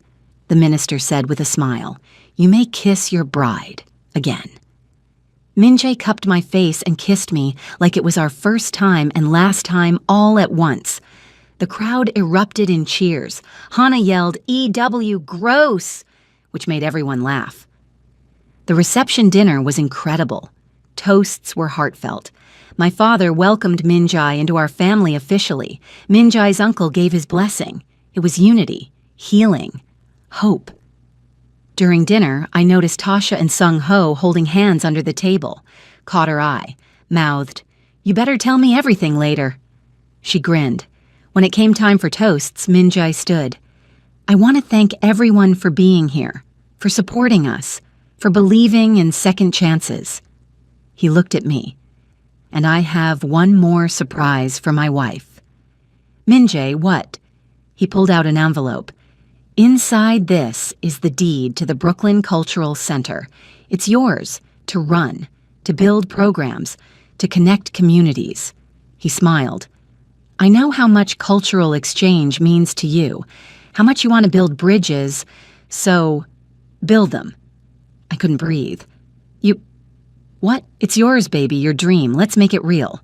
the minister said with a smile. "You may kiss your bride, again." Min-jae cupped my face and kissed me like it was our first time and last time all at once. The crowd erupted in cheers. Hana yelled, "EW, gross!" which made everyone laugh. The reception dinner was incredible. Toasts were heartfelt. My father welcomed Min-jae into our family officially. Min-jae's uncle gave his blessing. It was unity, healing, hope. During dinner, I noticed Tasha and Sung-ho holding hands under the table. Caught her eye, mouthed, "You better tell me everything later." She grinned. When it came time for toasts, Min-jae stood. "I want to thank everyone for being here, for supporting us, for believing in second chances." He looked at me. "And I have one more surprise for my wife." "Min-jae, what?" He pulled out an envelope. "Inside this is the deed to the Brooklyn Cultural Center. It's yours, to run, to build programs, to connect communities." He smiled. "I know how much cultural exchange means to you, how much you want to build bridges, so build them." I couldn't breathe. "You... What? It's yours, baby, your dream. Let's make it real."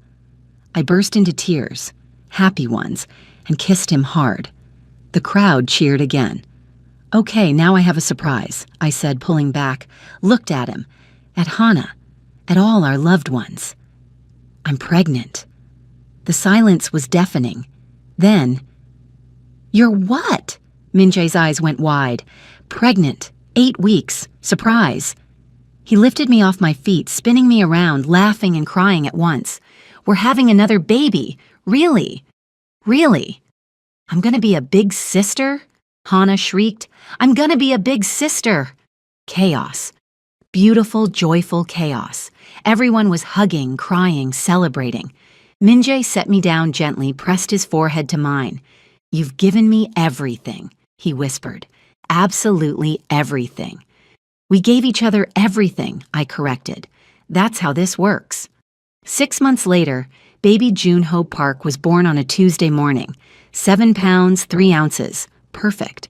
I burst into tears, happy ones, and kissed him hard. The crowd cheered again. "Okay, now I have a surprise," I said, pulling back, looked at him, at Hana, at all our loved ones. "I'm pregnant." The silence was deafening. Then, "You're what?" Min-jae's eyes went wide. "Pregnant, 8 weeks, surprise." He lifted me off my feet, spinning me around, laughing and crying at once. "We're having another baby, really, really." "I'm gonna be a big sister?" Hana shrieked. "I'm gonna be a big sister!" Chaos. Beautiful, joyful chaos. Everyone was hugging, crying, celebrating. Min-jae set me down gently, pressed his forehead to mine. "You've given me everything," he whispered. "Absolutely everything." "We gave each other everything," I corrected. "That's how this works." 6 months later, baby Junho Park was born on a Tuesday morning. 7 pounds, 3 ounces. Perfect.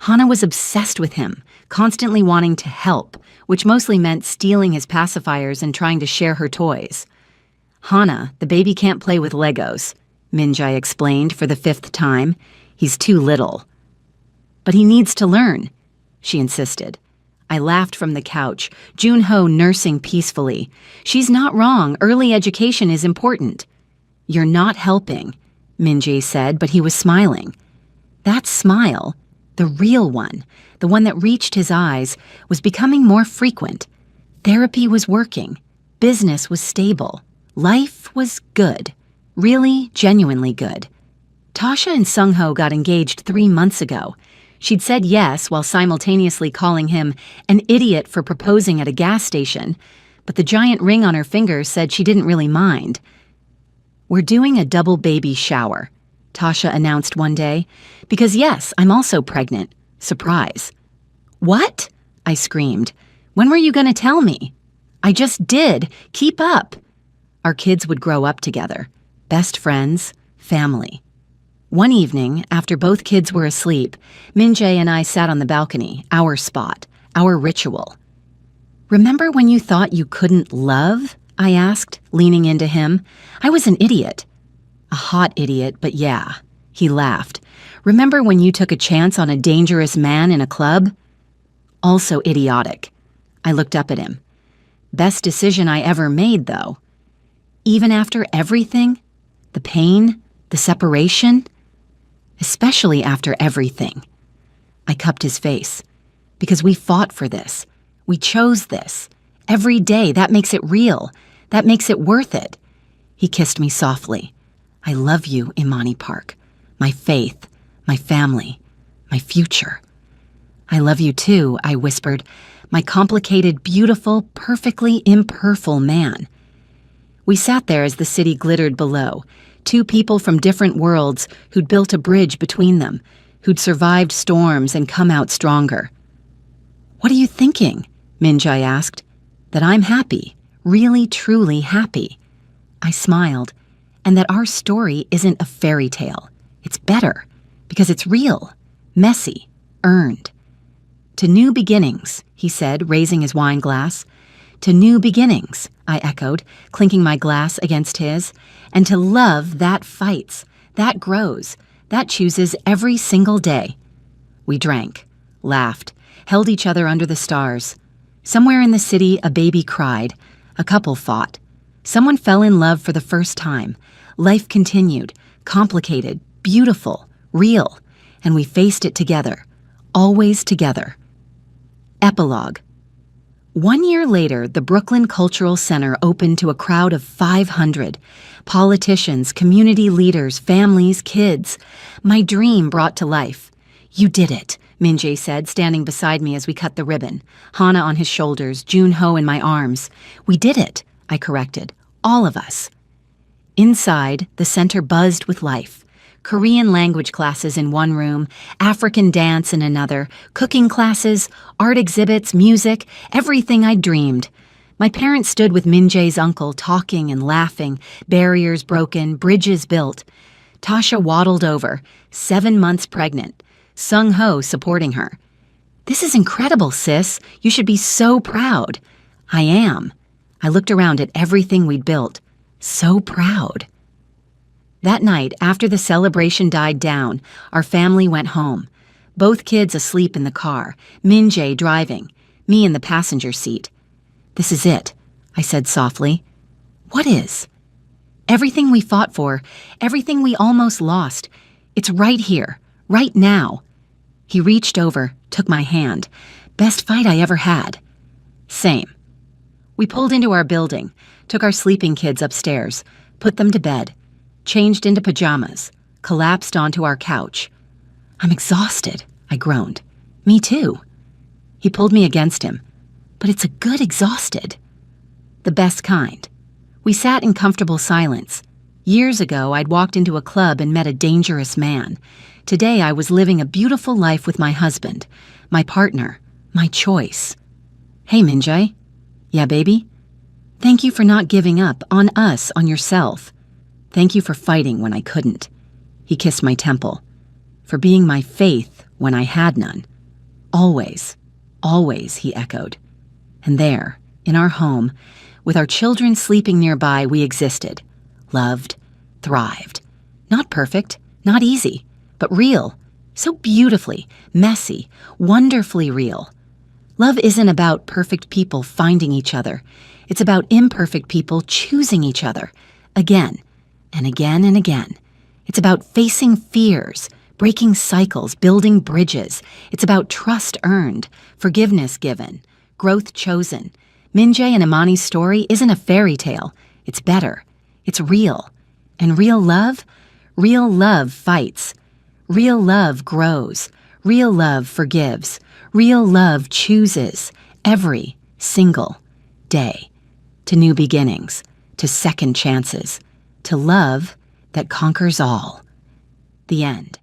Hana was obsessed with him, constantly wanting to help, which mostly meant stealing his pacifiers and trying to share her toys. Hana, the baby can't play with Legos, Minjai explained for the 5th time. He's too little. But he needs to learn, she insisted. I laughed from the couch, Junho nursing peacefully. She's not wrong. Early education is important. You're not helping, Minjai said, but he was smiling. That smile, the real one, the one that reached his eyes, was becoming more frequent. Therapy was working. Business was stable. Life was good. Really, genuinely good. Tasha and Sungho got engaged 3 months ago. She'd said yes while simultaneously calling him an idiot for proposing at a gas station, but the giant ring on her finger said she didn't really mind. We're doing a double baby shower, Tasha announced one day, because yes, I'm also pregnant. Surprise. What? I screamed. When were you going to tell me? I just did. Keep up. Our kids would grow up together. Best friends, family. One evening, after both kids were asleep, Minjai and I sat on the balcony, our spot, our ritual. Remember when you thought you couldn't love? I asked, leaning into him. I was an idiot. A hot idiot, but yeah. He laughed. Remember when you took a chance on a dangerous man in a club? Also idiotic. I looked up at him. Best decision I ever made, though. Even after everything? The pain? The separation? Especially after everything. I cupped his face. Because we fought for this. We chose this. Every day, that makes it real. That makes it worth it. He kissed me softly. I love you, Imani Park. My faith, my family, my future. I love you too, I whispered. My complicated, beautiful, perfectly imperfect man. We sat there as the city glittered below. 2 people from different worlds who'd built a bridge between them, who'd survived storms and come out stronger. What are you thinking? Minjai asked. That I'm happy, really, truly happy. I smiled, and that our story isn't a fairy tale. It's better, because it's real, messy, earned. To new beginnings, he said, raising his wine glass. To new beginnings, I echoed, clinking my glass against his. And to love that fights, that grows, that chooses every single day. We drank, laughed, held each other under the stars. Somewhere in the city, a baby cried. A couple fought. Someone fell in love for the first time. Life continued, complicated, beautiful, real, and we faced it together, always together. Epilogue. 1 year later, the Brooklyn Cultural Center opened to a crowd of 500. Politicians, community leaders, families, kids. My dream brought to life. You did it, Minjai said, standing beside me as we cut the ribbon. Hana on his shoulders, Junho in my arms. We did it, I corrected. All of us. Inside, the center buzzed with life. Korean language classes in one room, African dance in another, cooking classes, art exhibits, music, everything I dreamed. My parents stood with Minjai's uncle, talking and laughing, barriers broken, bridges built. Tasha waddled over, 7 months pregnant, Sung-ho supporting her. This is incredible, sis. You should be so proud. I am. I looked around at everything we'd built. So proud. That night, after the celebration died down, our family went home. Both kids asleep in the car, Minjai driving, me in the passenger seat. This is it, I said softly. What is? Everything we fought for, everything we almost lost. It's right here, right now. He reached over, took my hand. Best fight I ever had. Same. We pulled into our building, took our sleeping kids upstairs, put them to bed. Changed into pajamas, collapsed onto our couch. I'm exhausted, I groaned. Me too. He pulled me against him. But it's a good exhausted. The best kind. We sat in comfortable silence. Years ago, I'd walked into a club and met a dangerous man. Today, I was living a beautiful life with my husband, my partner, my choice. Hey, Minjai. Yeah, baby? Thank you for not giving up on us, on yourself. Thank you for fighting when I couldn't. He kissed my temple. For being my faith when I had none. Always, always, he echoed. And there, in our home, With our children sleeping nearby, we existed, loved, thrived. Not perfect, not easy, but real. So beautifully, messy, wonderfully real. Love isn't about perfect people finding each other. It's about imperfect people choosing each other, again and again and again. It's about facing fears, breaking cycles, building bridges. It's about trust earned, forgiveness given, growth chosen. Minjae and Imani's story isn't a fairy tale. It's better. It's real. And real love fights. Real love grows. Real love forgives. Real love chooses every single day to new beginnings, to second chances, to love that conquers all. The end.